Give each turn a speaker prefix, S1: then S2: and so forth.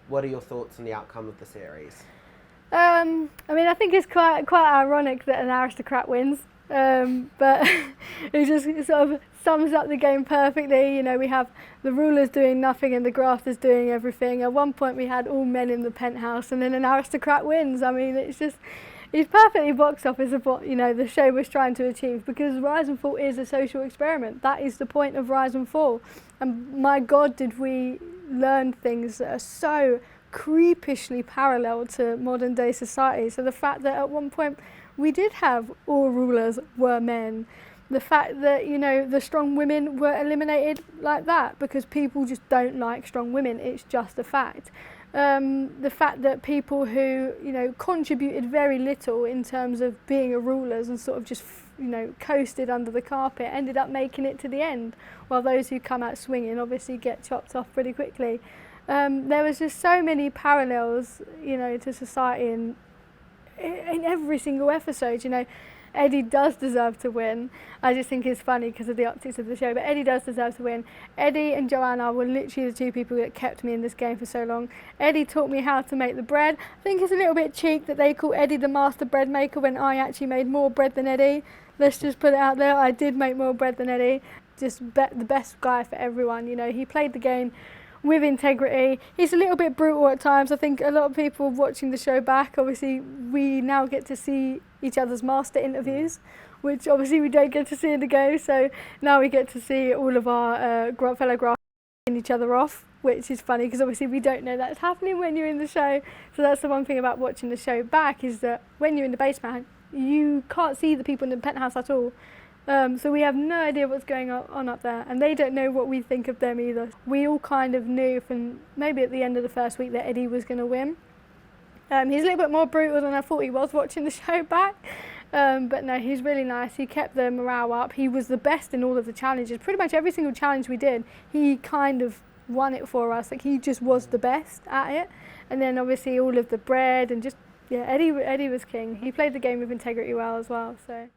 S1: What are your thoughts on the outcome of the series?
S2: I mean, I think it's quite ironic that an aristocrat wins, but it sort of sums up the game perfectly. You know, we have the rulers doing nothing and the grafters doing everything. At one point, we had all men in the penthouse, and then an aristocrat wins. I mean, it's perfectly box office of what, you know, the show was trying to achieve, because Rise and Fall is a social experiment. That is the point of Rise and Fall. And my God, did we learn things that are so creepishly parallel to modern day society. So the fact that at one point we did have all rulers were men, the fact that, you know, the strong women were eliminated like that because people just don't like strong women, it's just a fact. The fact that people who, you know, contributed very little in terms of being a rulers and sort of just, you know, coasted under the carpet ended up making it to the end, while those who come out swinging obviously get chopped off pretty quickly. There was just so many parallels, you know, to society in every single episode. You know, Eddy does deserve to win. I just think it's funny because of the optics of the show, but Eddy does deserve to win. Eddy and Joanna were literally the two people that kept me in this game for so long. Eddy taught me how to make the bread. I think it's a little bit cheek that they call Eddy the master bread maker when I actually made more bread than Eddy. Let's just put it out there, I did make more bread than Eddy. Just the best guy for everyone. You know, he played the game with integrity. He's a little bit brutal at times. I think a lot of people watching the show back, obviously we now get to see each other's master interviews, which obviously we don't get to see in the game, so now we get to see all of our fellow grafters each other off, which is funny because obviously we don't know that's happening when you're in the show. So that's the one thing about watching the show back, is that when you're in the basement you can't see the people in the penthouse at all. So we have no idea what's going on up there, and they don't know what we think of them either. We all kind of knew from maybe at the end of the first week that Eddy was going to win. He's a little bit more brutal than I thought he was watching the show back, but no, he's really nice. He kept the morale up. He was the best in all of the challenges. Pretty much every single challenge we did, he kind of won it for us. Like, he just was the best at it. And then obviously all of the bread and just, yeah, Eddy was king. He played the game with integrity well as well. So.